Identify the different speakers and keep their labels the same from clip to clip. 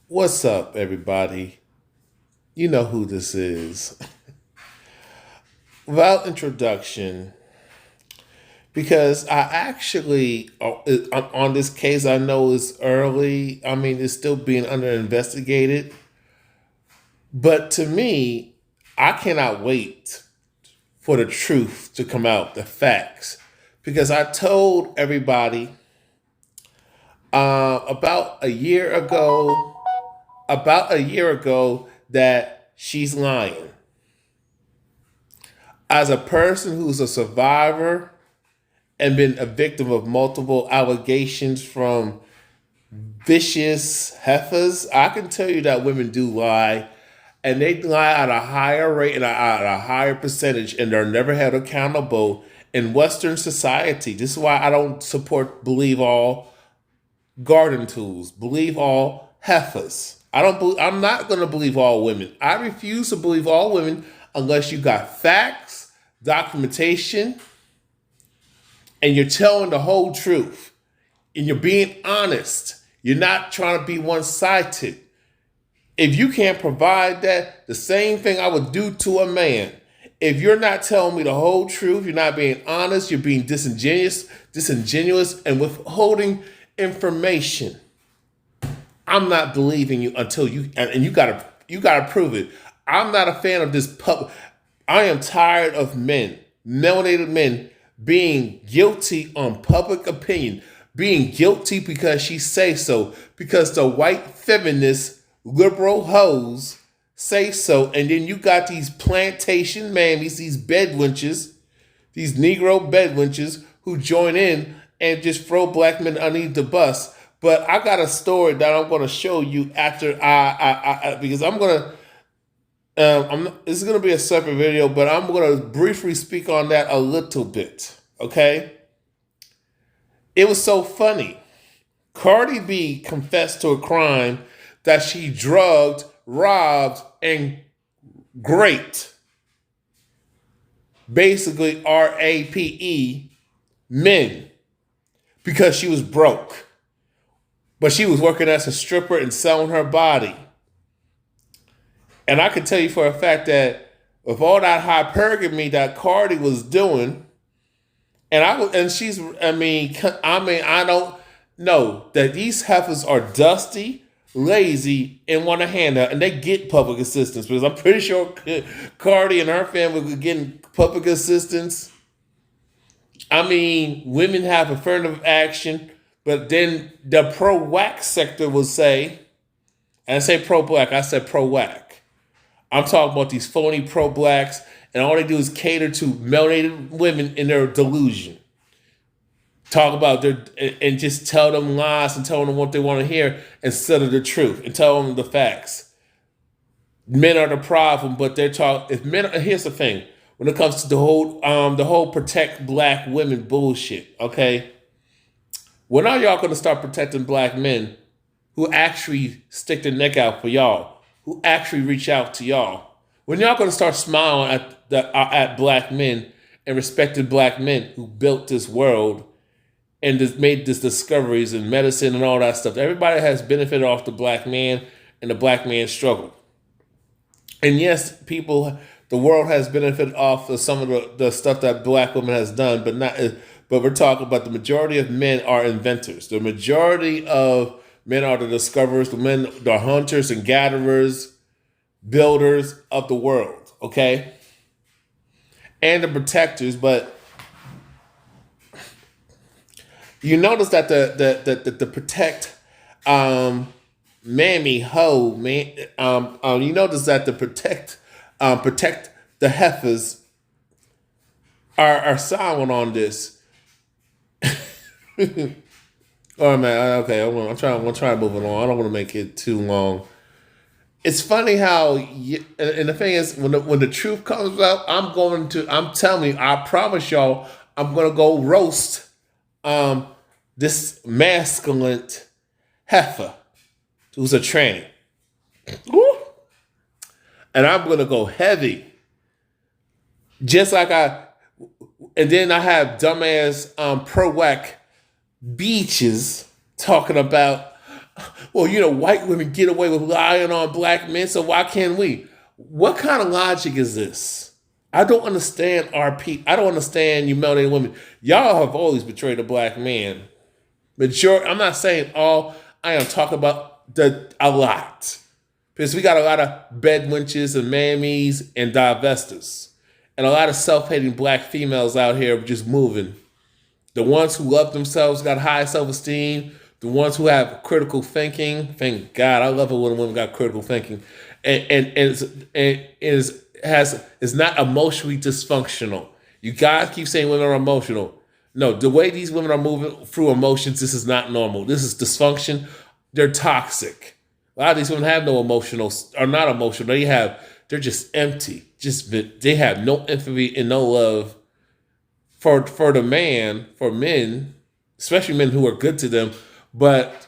Speaker 1: What's up, everybody? You know who this is. Without introduction, because I actually, on this case, I know it's early. I mean, it's still being under investigated. But to me, I cannot wait for the truth to come out, the facts. Because I told everybody about a year ago, that she's lying. As a person who's a survivor and been a victim of multiple allegations from vicious heifers, I can tell you that women do lie, and they lie at a higher rate and at a higher percentage, and they're never held accountable in Western society. This is why I don't support believe all garden tools, believe all heifers. I'm not going to believe all women. I refuse to believe all women unless you got facts, documentation, and you're telling the whole truth and you're being honest. You're not trying to be one-sided. If you can't provide that, the same thing I would do to a man. If you're not telling me the whole truth, you're not being honest, you're being disingenuous and withholding information, I'm not believing you until you gotta prove it. I'm not a fan of this pub. I am tired of men, melanated men, being guilty on public opinion, being guilty because she say so, because the white feminist liberal hoes say so, and then you got these plantation mammies, these bedwenches, these Negro bedwenches who join in and just throw black men underneath the bus. But I got a story that I'm going to show you after because I'm going to this is going to be a separate video, but I'm going to briefly speak on that a little bit. Okay, it was so funny. Cardi B confessed to a crime that she drugged, robbed, and raped, basically RAPE, men, because she was broke. But she was working as a stripper and selling her body. And I can tell you for a fact that with all that hypergamy that Cardi was doing, I don't know that these heifers are dusty, lazy, and want to hand out, and they get public assistance because I'm pretty sure Cardi and her family were getting public assistance. I mean, women have affirmative action. But then the pro-whack sector will say, and I say pro-black, I said pro-whack. I'm talking about these phony pro-blacks, and all they do is cater to melanated women in their delusion. Talk about and just tell them lies and tell them what they want to hear instead of the truth, and tell them the facts. Men are the problem, but they're talking. If men, here's the thing: when it comes to the whole protect black women bullshit, okay. When are y'all going to start protecting black men who actually stick their neck out for y'all, who actually reach out to y'all? When y'all going to start smiling at black men and respecting black men who built this world and just made these discoveries in medicine and all that stuff? Everybody has benefited off the black man and the black man's struggle. And yes, the world has benefited off of some of the stuff that black women has done, but not. But we're talking about the majority of men are inventors. The majority of men are the discoverers, the hunters and gatherers, builders of the world, okay? And the protectors. But you notice that the protect mammy hoe, man, you notice that the protect the heifers are silent on this. All right, man. Okay, I'm trying to move it on. I don't want to make it too long. It's funny how, and the thing is, when the truth comes out, I'm telling you, I promise y'all, I'm gonna go roast this masculine heifer who's a tranny, and I'm gonna go heavy, just like and then I have dumbass pro whack beaches talking about Well, white women get away with lying on black men, so why can't we? What kind of logic is this? I don't understand I don't understand you melanated women. Y'all have always betrayed a black man. I'm not saying all. I am talking about a lot. Because we got a lot of bed wenches and mammies and divestors. And a lot of self-hating black females out here just moving. The ones who love themselves, got high self-esteem. The ones who have critical thinking. Thank God, I love it when women got critical thinking. And is not emotionally dysfunctional. You guys keep saying women are emotional. No, the way these women are moving through emotions, this is not normal. This is dysfunction. They're toxic. A lot of these women have no emotional, are not emotional. They're just empty. They have no empathy and no love for the man, for men, especially men who are good to them, but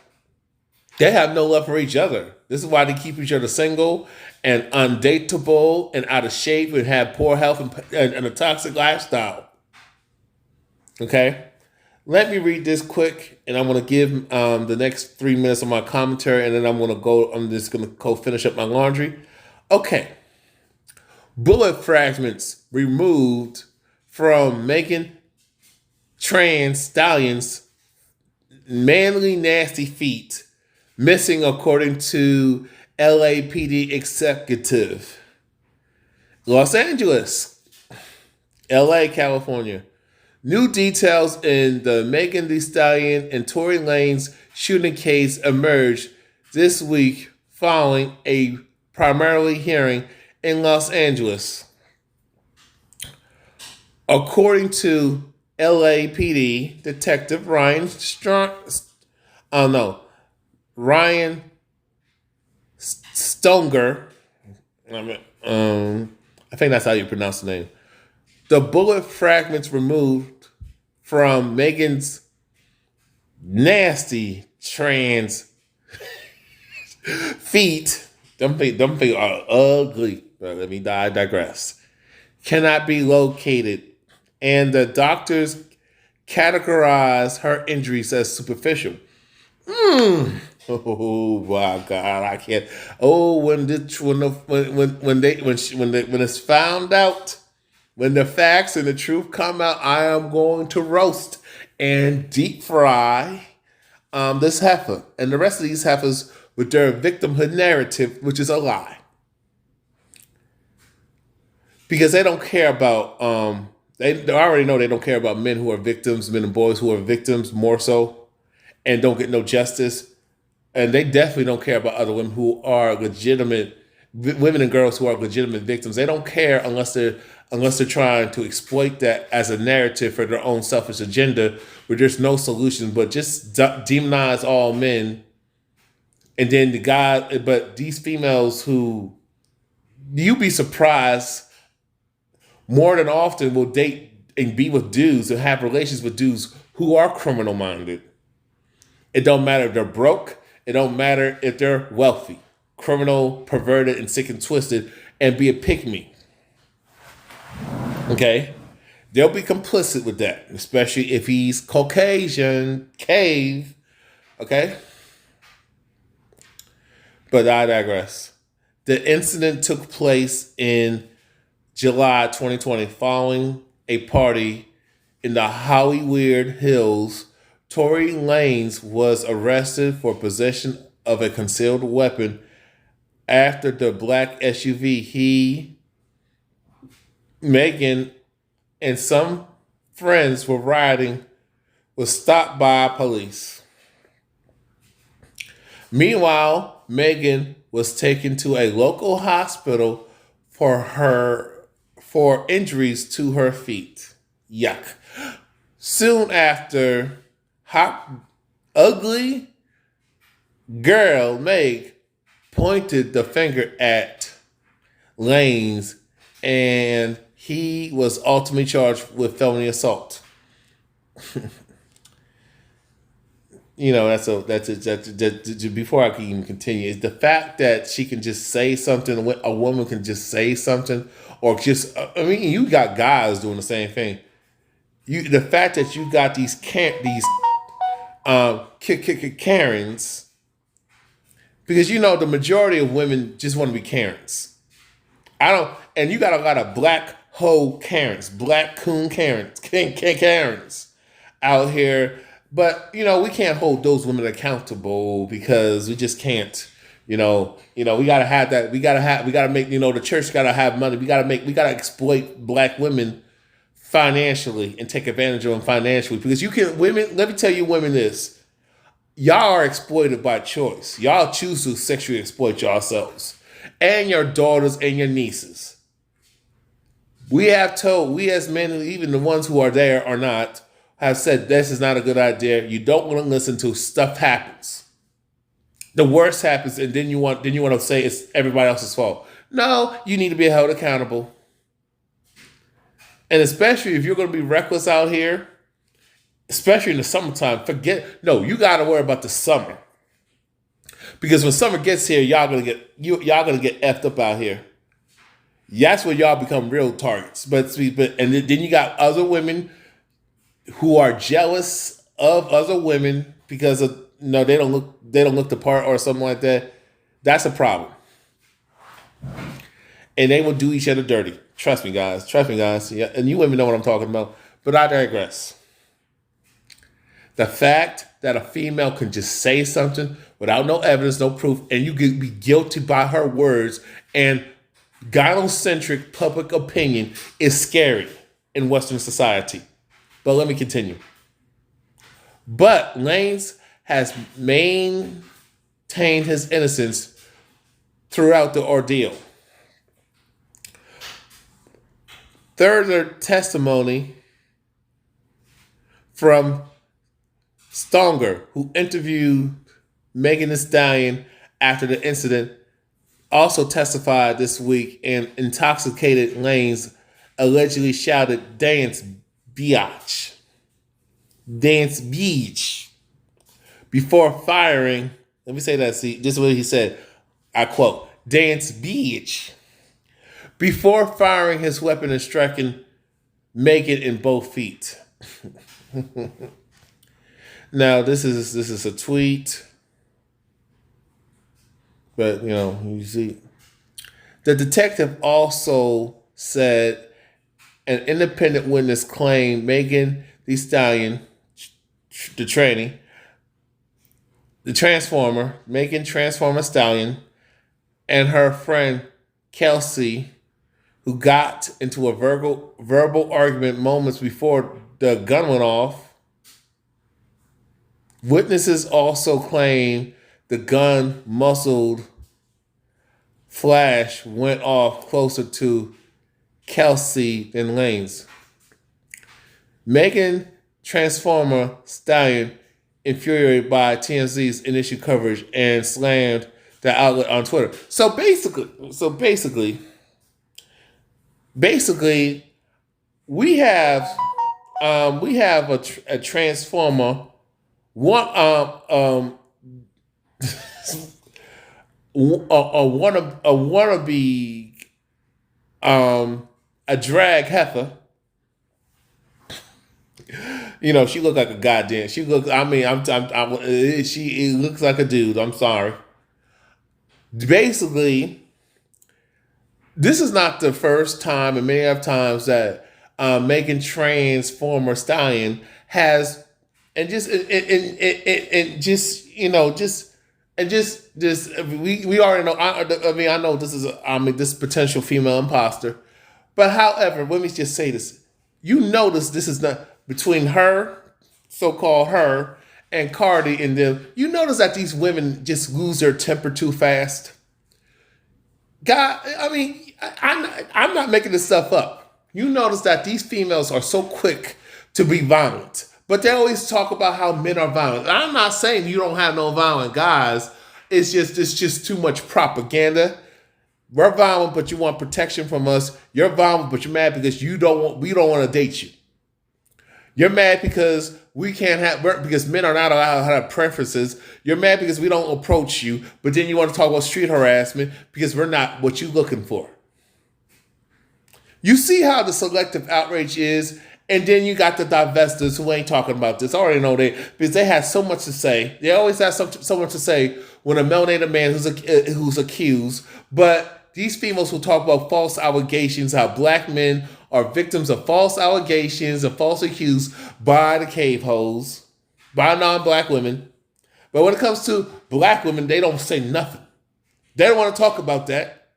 Speaker 1: they have no love for each other. This is why they keep each other single and undateable and out of shape and have poor health and a toxic lifestyle. Okay? Let me read this quick, and I'm going to give the next 3 minutes of my commentary, and then I'm just going to go finish up my laundry. Okay. Bullet fragments removed from Megan Stallion's manly nasty feet, missing according to LAPD executive. Los Angeles, LA, California. New details in the Megan Thee Stallion and Tory Lanez shooting case emerged this week following a primarily hearing in Los Angeles. According to LAPD Detective Ryan Stonger, I think that's how you pronounce the name. The bullet fragments removed from Megan's nasty trans feet, them feet are ugly, but let me digress, cannot be located, and the doctors categorize her injuries as superficial. Oh my God, I can't. Oh, when it's found out, when the facts and the truth come out, I am going to roast and deep fry this heifer and the rest of these heifers with their victimhood narrative, which is a lie. Because they don't care about, they already know they don't care about men who are victims, men and boys who are victims more so, and don't get no justice. And they definitely don't care about other women who are legitimate, women and girls who are legitimate victims. They don't care unless they're trying to exploit that as a narrative for their own selfish agenda, where there's no solution but just demonize all men. And then but these females who, you'd be surprised, more than often will date and be with dudes and have relations with dudes who are criminal minded. It don't matter if they're broke. It don't matter if they're wealthy, criminal, perverted, and sick and twisted, and be a pick-me. Okay? They'll be complicit with that, especially if he's Caucasian, cave. Okay? But I digress. The incident took place in July 2020 following a party in the Hollywood Hills. Tory Lanez was arrested for possession of a concealed weapon after the black SUV he, Megan, and some friends were riding was stopped by police. Meanwhile, Megan was taken to a local hospital for injuries to her feet. Yuck. Soon after, hot, ugly girl Meg pointed the finger at Lanez, and he was ultimately charged with felony assault. Before I can even continue, is the fact that she can just say something, a woman can just say something, or you got guys doing the same thing. The fact that you got these KKKARENs Because the majority of women just want to be Karens. And you got a lot of black hoe Karens, black coon Karens, Karens out here. But we can't hold those women accountable because we just can't. We gotta have that. We gotta make. The church gotta have money. We gotta exploit black women financially and take advantage of them financially because women. Let me tell you, women, this. Y'all are exploited by choice. Y'all choose to sexually exploit yourselves and your daughters and your nieces. We as men, even the ones who are there or not, have said this is not a good idea. You don't want to listen to stuff happens. The worst happens, and then you want to say it's everybody else's fault. No, you need to be held accountable. And especially if you're going to be reckless out here, especially in the summertime, you got to worry about the summer. Because when summer gets here, y'all gonna get effed up out here. That's where y'all become real targets. But then you got other women who are jealous of other women because of they don't look the part or something like that. That's a problem. And they will do each other dirty. Trust me, guys. Yeah, and you women know what I'm talking about. But I digress. The fact that a female can just say something without no evidence, no proof, and you can be guilty by her words and gynocentric public opinion is scary in Western society. But let me continue. But Lanez has maintained his innocence throughout the ordeal. Further testimony from Stonger, who interviewed Megan Thee Stallion after the incident, also testified this week, and intoxicated Lanez allegedly shouted, "Dance, biatch. Dance, beach," before firing. Let me say that. See, this is what he said. I quote, "Dance, beach," before firing his weapon and striking Megan in both feet. Now, this is a tweet, but you see, the detective also said an independent witness claimed Megan Thee Stallion, the Megan Transformer Stallion, and her friend Kelsey, who got into a verbal argument moments before the gun went off. Witnesses also claim the gun muzzled flash went off closer to Kelsey than Lanez. Megan Transformer Stallion, infuriated by TMZ's initial coverage, and slammed the outlet on Twitter. So basically, we have a Transformer. One a wannabe a drag heifer. She looked like a goddamn. She looks. I mean, she looks like a dude. I'm sorry. Basically, this is not the first time, and many other times that Megan Transformer Stallion has. And we already know. I know this is this potential female imposter, but however, let me just say this: you notice this is not between her, so-called her, and Cardi and them. You notice that these women just lose their temper too fast. God, I'm not making this stuff up. You notice that these females are so quick to be violent. But they always talk about how men are violent. I'm not saying you don't have no violent guys. It's just too much propaganda. We're violent, but you want protection from us. You're violent, but you're mad because we don't want to date you. You're mad because because men are not allowed to have preferences. You're mad because we don't approach you, but then you want to talk about street harassment because we're not what you're looking for. You see how the selective outrage is. And then you got the divestors who ain't talking about this. I already know because they have so much to say. They always have so much to say when a melanated man who's accused, but these females will talk about false allegations, how black men are victims of false allegations and false accused by the cave hoes, by non-black women. But when it comes to black women, they don't say nothing. They don't want to talk about that,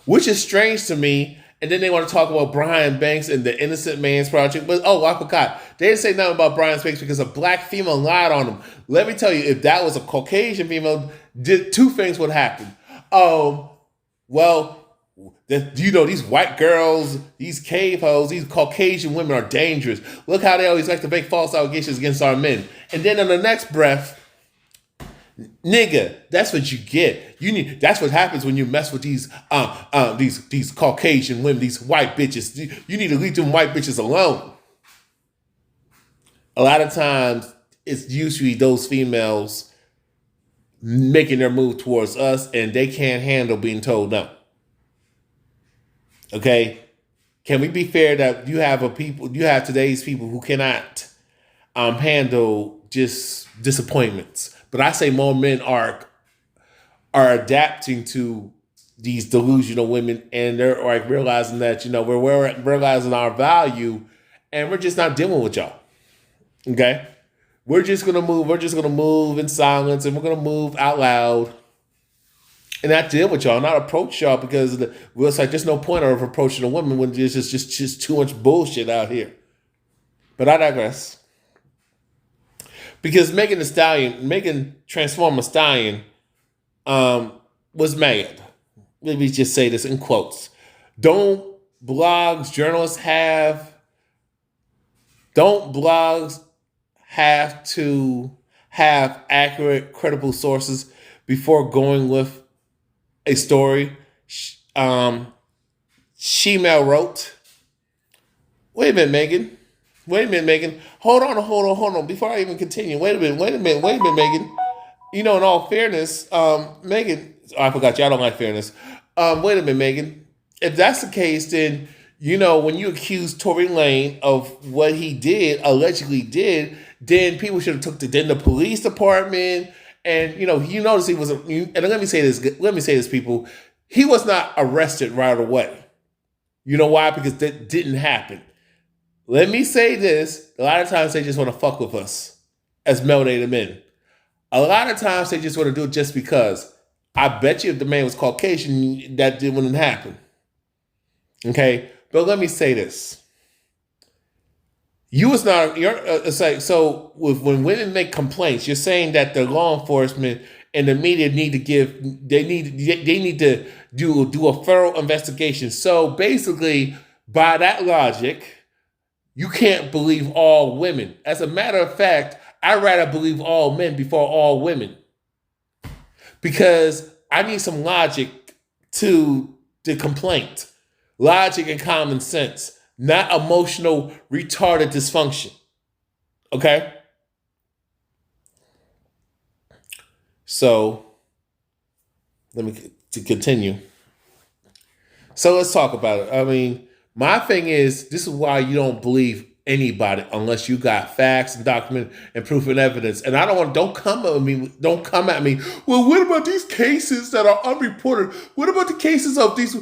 Speaker 1: which is strange to me. And then they want to talk about Brian Banks and the Innocent Man's Project. But, I forgot. They didn't say nothing about Brian Banks because a black female lied on him. Let me tell you, if that was a Caucasian female, two things would happen. These white girls, these cave hoes, these Caucasian women are dangerous. Look how they always like to make false allegations against our men. And then in the next breath, nigga, that's what you get. That's what happens when you mess with these Caucasian women, these white bitches. You need to leave them white bitches alone. A lot of times, it's usually those females making their move towards us, and they can't handle being told no. Okay, can we be fair that you have today's people who cannot handle just disappointments? But I say more men are adapting to these delusional women, and they're like realizing that we're realizing our value, and we're just not dealing with y'all. Okay, we're just gonna move. We're just gonna move in silence, and we're gonna move out loud, and not deal with y'all, not approach y'all because it's like there's no point of approaching a woman when there's just too much bullshit out here. But I digress. Because Megan Transformer Stallion, was mad. Let me just say this in quotes. Don't blogs have to have accurate, credible sources before going with a story? Shemale wrote, wait a minute, Megan. Hold on. Before I even continue, wait a minute, Megan. In all fairness, Megan, I forgot y'all don't like fairness. Wait a minute, Megan. If that's the case, then, when you accuse Tory Lane of what he allegedly did, then people should have then the police department, and, you notice he was, and let me say this, people, he was not arrested right away. You know why? Because that didn't happen. Let me say this. A lot of times they just want to fuck with us as melanated men. A lot of times they just want to do it just because. I bet you if the man was Caucasian, that wouldn't happen. Okay? But let me say this. When women make complaints, you're saying that the law enforcement and the media need to do a thorough investigation. So basically, by that logic, you can't believe all women. As a matter of fact, I'd rather believe all men before all women. Because I need some logic to the complaint. Logic and common sense. Not emotional, retarded dysfunction. Okay? So, let me continue. So let's talk about it. I mean, my thing is, this is why you don't believe anybody unless you got facts and document and proof and evidence. And I don't come at me. Well, what about these cases that are unreported? What about the cases of there's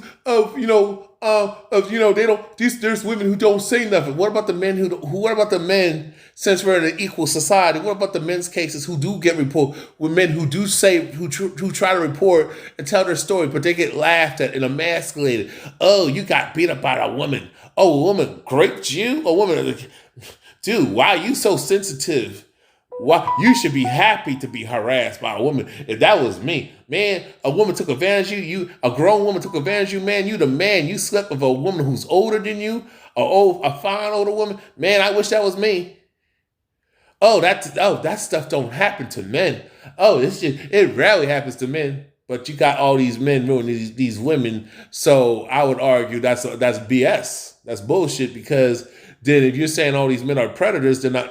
Speaker 1: women who don't say nothing. What about the men since we're in an equal society? What about the men's cases who do get reported with men who do say, who try to report and tell their story, but they get laughed at and emasculated? Oh, you got beat up by a woman. Oh, a woman raped you? A woman, dude, why are you so sensitive? Why you should be happy to be harassed by a woman. If that was me, man, a woman took advantage of you. A grown woman took advantage of you, man. You the man. You slept with a woman who's older than you, a fine older woman. Man, I wish that was me. That stuff don't happen to men. It rarely happens to men. But you got all these men ruining these women. So I would argue that's BS. That's bullshit, because then if you're saying all these men are predators, then I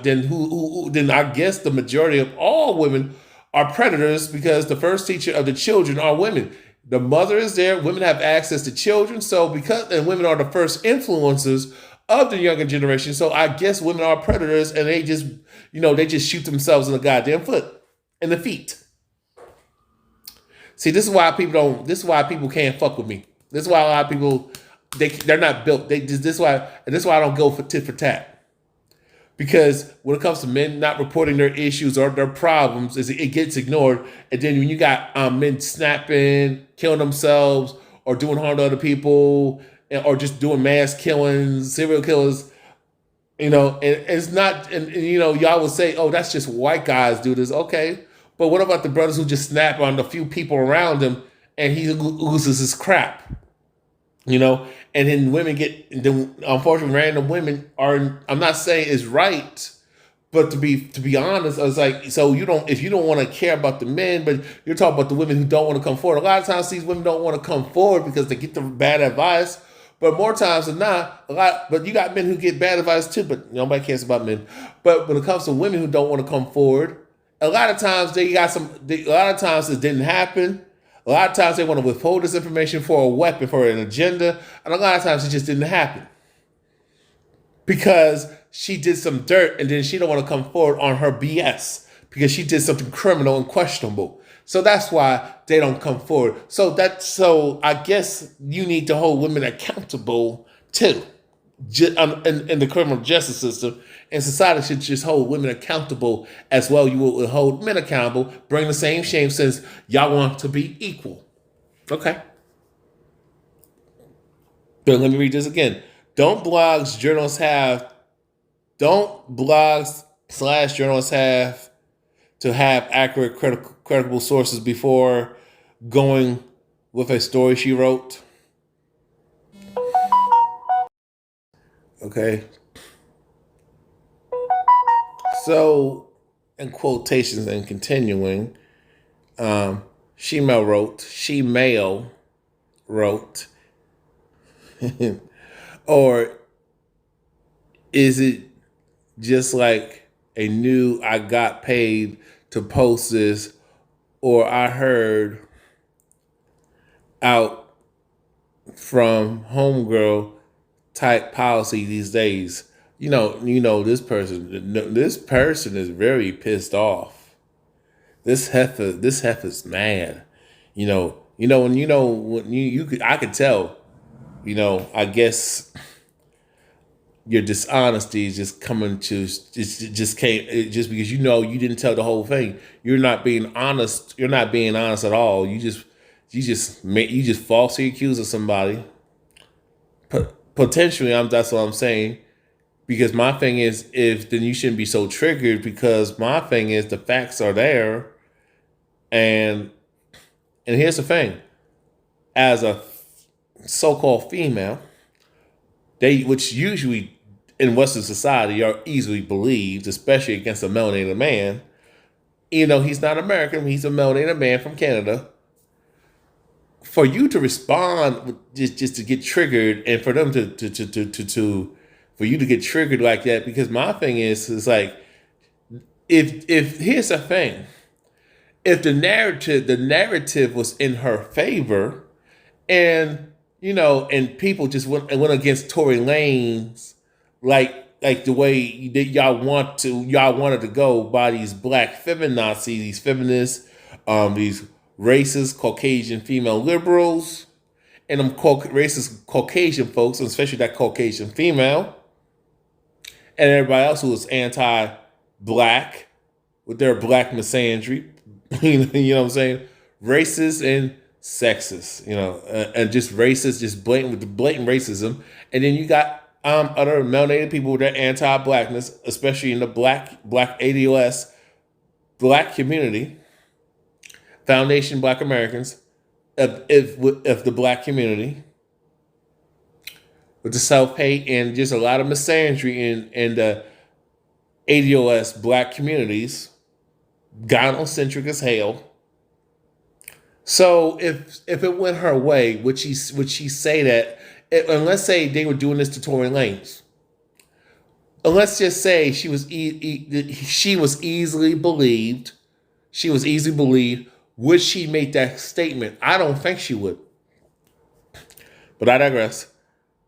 Speaker 1: guess the majority of all women are predators, because the first teacher of the children are women. The mother is there. Women have access to children. And women are the first influencers of the younger generation. So I guess women are predators, and they just shoot themselves in the goddamn foot, in the feet. See, this is why people don't. This is why people can't fuck with me. This is why a lot of people they're not built. They just this is why I don't go for tit for tat. Because when it comes to men not reporting their issues or their problems, it gets ignored. And then when you got men snapping, killing themselves, or doing harm to other people, or just doing mass killings, serial killers, and it's not. And y'all would say, "Oh, that's just white guys do this." Okay, but what about the brothers who just snap on the few people around him and he loses his crap? And then women unfortunately, random women are, I'm not saying it's right, but to be honest, I was like, so if you don't want to care about the men, but you're talking about the women who don't want to come forward. A lot of times these women don't want to come forward because they get the bad advice, but more times than not, but you got men who get bad advice too, but nobody cares about men. But when it comes to women who don't want to come forward, a lot of times a lot of times it didn't happen. A lot of times they want to withhold this information for a weapon, for an agenda. And a lot of times it just didn't happen. Because she did some dirt and then she don't want to come forward on her BS. Because she did something criminal and questionable. So that's why they don't come forward. So I guess you need to hold women accountable too. In the criminal justice system, and society should just hold women accountable as well. You will hold men accountable, bring the same shame since y'all want to be equal. Okay. But let me read this again. Don't blogs / journalists have to have accurate, credible sources before going with a story she wrote? Okay. So, in quotations and continuing, she-male wrote, or is it just like a new I got paid to post this, or I heard out from homegirl type policy these days? This person is very pissed off. This heifer's mad. I could tell. I guess your dishonesty is just coming to just came just because you didn't tell the whole thing. You're not being honest. You're not being honest at all. You just falsely accuse of somebody. Potentially, that's what I'm saying. Because my thing is, then you shouldn't be so triggered, because my thing is the facts are there. And here's the thing. As a so-called female, which usually in Western society are easily believed, especially against a melanated man, he's not American, he's a melanated man from Canada. For you to respond just to get triggered, and for them for you to get triggered like that, because my thing is like, if here's the thing, if the narrative was in her favor, and and people just went against Tory Lanez, like the way that y'all wanted to go by these black feminazis, these feminists, these racist Caucasian female liberals, and them racist Caucasian folks, and especially that Caucasian female, and everybody else who was anti-black with their black misandry, you know what I'm saying? Racist and sexist, and just racist, just blatant racism. And then you got other melanated people with their anti-blackness, especially in the black ADOS black community, Foundation Black Americans, of the black community, with the self-hate and just a lot of misandry in the ADOS black communities, gynocentric as hell. So if it went her way, would she say that? And let's say they were doing this to Tory Lanez. And let's just say she was easily believed. She was easily believed. Would she make that statement? I don't think she would. But I digress.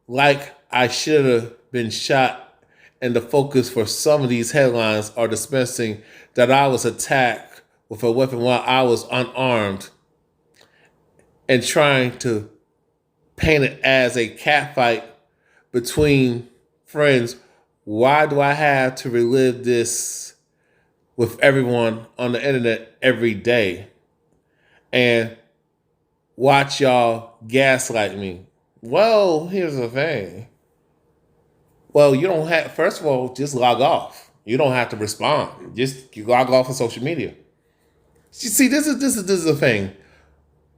Speaker 1: Like I should have been shot, and the focus for some of these headlines are dispensing that I was attacked with a weapon while I was unarmed. and trying to paint it as a catfight between friends. Why do I have to relive this with everyone on the internet every day and watch y'all gaslight me? Well, here's the thing. Well, you don't have, first of all, just log off. You don't have to respond. Just log off of social media. You see, this is the thing.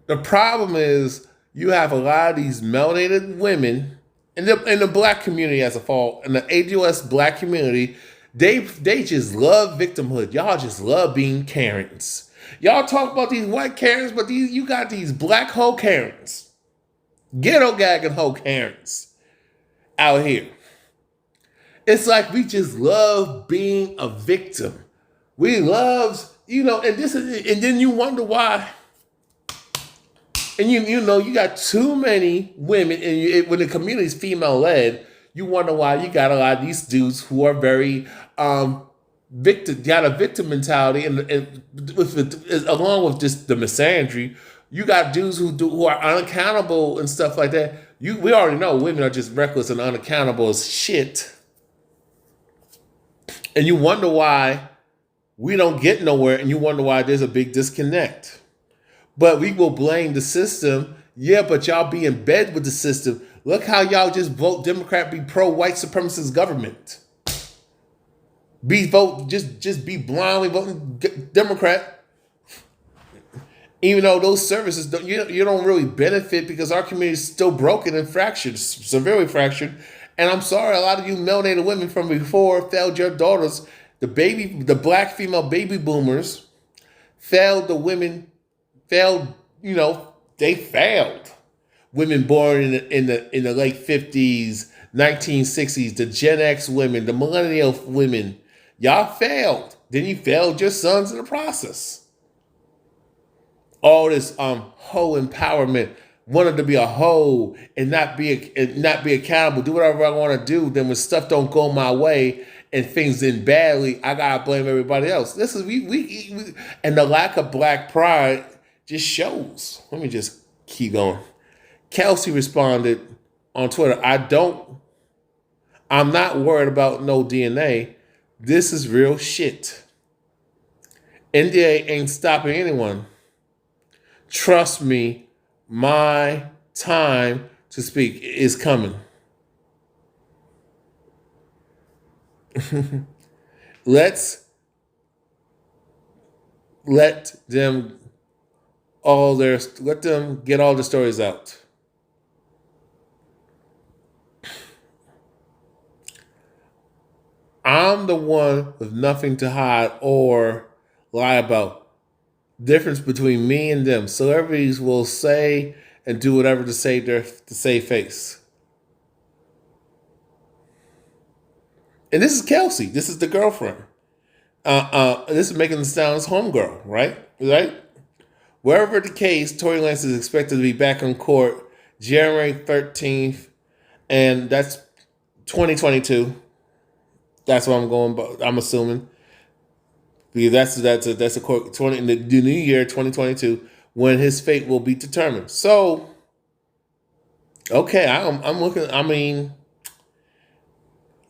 Speaker 1: The problem is you have a lot of these melanated women in the black community as a whole, in the ADOS black community, they just love victimhood. Y'all just love being Karens. Y'all talk about these white Karens, but you got these black hoe Karens, ghetto gagging hoe Karens out here. It's like we just love being a victim. We love, and then you wonder why. And you got too many women, and when the community is female led, you wonder why you got a lot of these dudes who are very victim, got a victim mentality, and along with just the misandry, you got dudes who are unaccountable and stuff like that. We already know women are just reckless and unaccountable as shit, and you wonder why we don't get nowhere, and you wonder why there's a big disconnect. But we will blame the system. Yeah, but y'all be in bed with the system. Look how y'all just vote Democrat, be pro-white supremacist government. Just be blindly voting Democrat. Even though those services, you don't really benefit because our community is still broken and fractured, severely fractured. And I'm sorry, a lot of you melanated women from before failed your daughters. The black female baby boomers failed the women. They failed. Women born in the late 50s, 1960s, the Gen X women, the millennial women, y'all failed. Then you failed your sons in the process. All this hoe empowerment, wanted to be a hoe and not be accountable, do whatever I want to do. Then when stuff don't go my way and things end badly, I gotta blame everybody else. This is we and the lack of black pride just shows. Let me just keep going. Kelsey responded on Twitter, I'm not worried about no DNA. This is real shit. NDA ain't stopping anyone. Trust me, my time to speak is coming. Let's let them get all the stories out. I'm the one with nothing to hide or lie about. Difference between me and them. Celebrities will say and do whatever to save face. And this is Kelsey. This is the girlfriend. This is making the sounds homegirl, right? Right? Wherever the case, Tory Lanez is expected to be back on court January 13th, and that's 2022. That's what I'm assuming. Because that's a court in the new year 2022 when his fate will be determined. So, okay, I'm looking. I mean,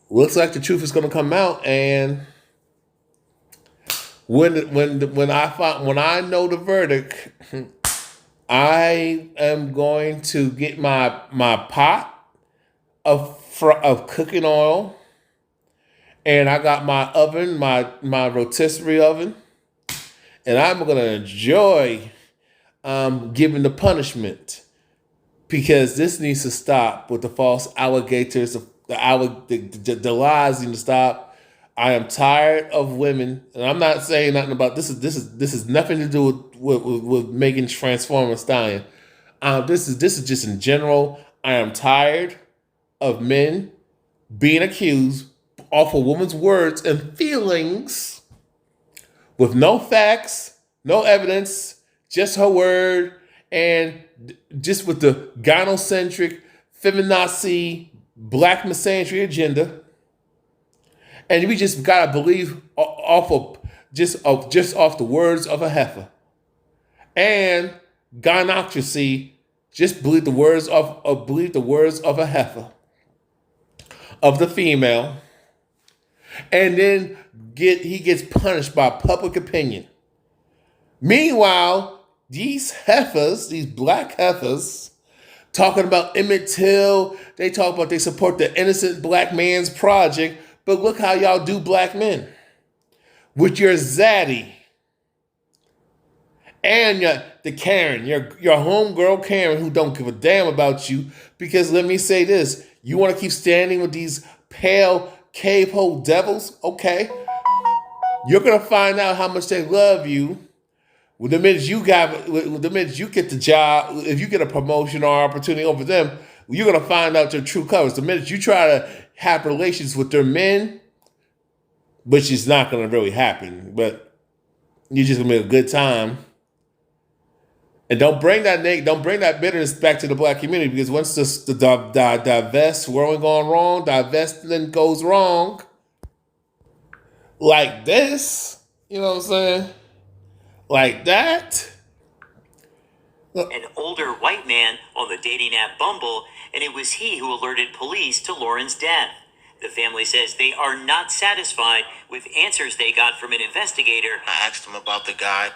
Speaker 1: looks like the truth is going to come out, and when I know the verdict, I am going to get my pot of cooking oil, and I got my oven, my rotisserie oven, and I'm going to enjoy giving the punishment, because this needs to stop with the false alligators, the lies need to stop. I am tired of women, and I'm not saying nothing about this. This is nothing to do with making Transformer Stallion. This is just in general. I am tired of men being accused off a woman's words and feelings with no facts, no evidence, just her word, and just with the gynocentric, feminazi, black misandry agenda. And we just gotta believe off the words of a heifer. And gynocracy, just believe the words of a heifer, of the female, and then he gets punished by public opinion. Meanwhile, these heifers, these black heifers, talking about Emmett Till, they talk about they support the innocent black man's project, but look how y'all do black men. With your zaddy and the Karen, your homegirl Karen, who don't give a damn about you, because let me say this, you want to keep standing with these pale cave hole devils? Okay. You're going to find out how much they love you the minute you get the job, if you get a promotion or opportunity over them, you're going to find out their true colors. The minute you try to have relations with their men, which is not going to really happen, but you're just going to make a good time. And don't bring that bitterness back to the black community, because once the divest world gone wrong, divestment goes wrong, like this, you know what I'm saying? Like that.
Speaker 2: An older white man on the dating app Bumble, and it was he who alerted police to Lauren's death. The family says they are not satisfied with answers they got from an investigator. I asked him about the guy.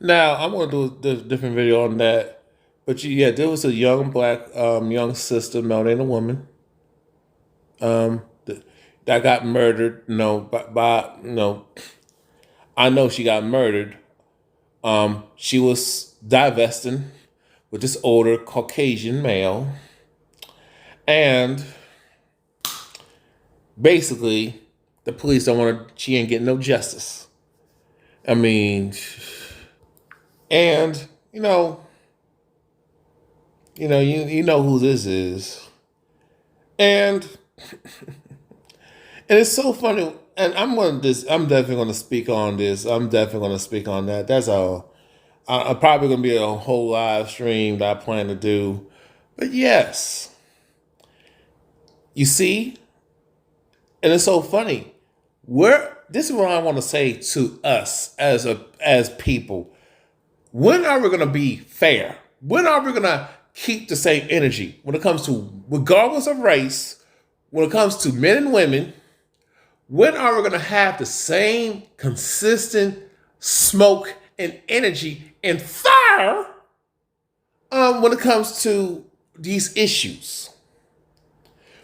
Speaker 1: Now, I'm going to do a different video on that. But yeah, there was a young black, young sister, melanated woman, that got murdered. I know she got murdered. She was divesting with this older Caucasian male. And basically, the police don't want her, she ain't getting no justice. I mean, and you know who this is. And and it's so funny. And I'm definitely gonna speak on this. I'm definitely gonna speak on that. That's all. I'm probably gonna be a whole live stream that I plan to do. But yes. You see? And it's so funny. This is what I want to say to us as people. When are we gonna be fair? When are we gonna keep the same energy when it comes to, regardless of race, when it comes to men and women? When are we going to have the same consistent smoke and energy and fire when it comes to these issues?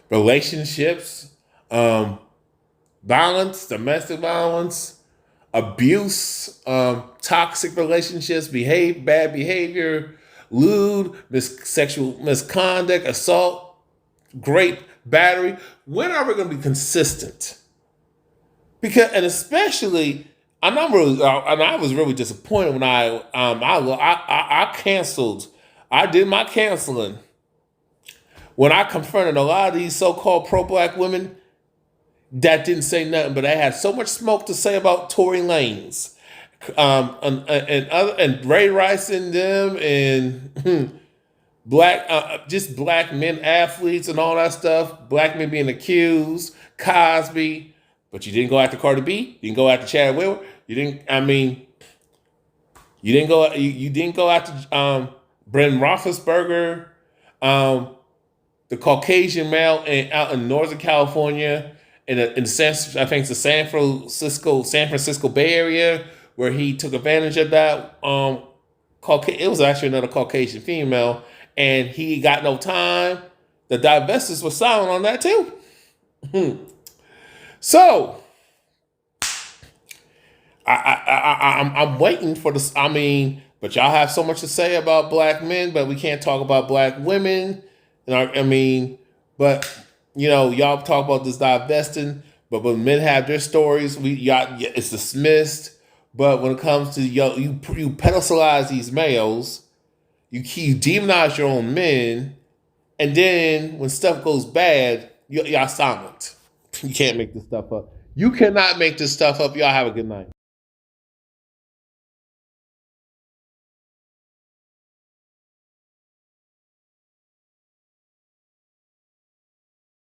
Speaker 1: Relationships, violence, domestic violence, abuse, toxic relationships, bad behavior, lewd, sexual misconduct, assault, rape, battery. When are we going to be consistent? Because, and especially, and I was really disappointed when I canceled. I did my canceling when I confronted a lot of these so-called pro-black women that didn't say nothing, but they had so much smoke to say about Tory Lanez, and Ray Rice and them, and just black men athletes and all that stuff. Black men being accused, Cosby. But you didn't go after Cardi B. You didn't go after Chad Wheeler. You didn't go after Brendan Roethlisberger, the Caucasian male out in Northern California, I think it's the San Francisco Bay Area, where he took advantage of that. It was actually another Caucasian female, and he got no time. The divestors were silent on that too. So, I'm waiting for this. I mean, but y'all have so much to say about black men, but we can't talk about black women. But y'all talk about this divesting, but when men have their stories, it's dismissed. But when it comes to you pedestalize these males, you demonize your own men, and then when stuff goes bad, y'all silent. You can't make this stuff up. You cannot make this stuff up. Y'all have a good night.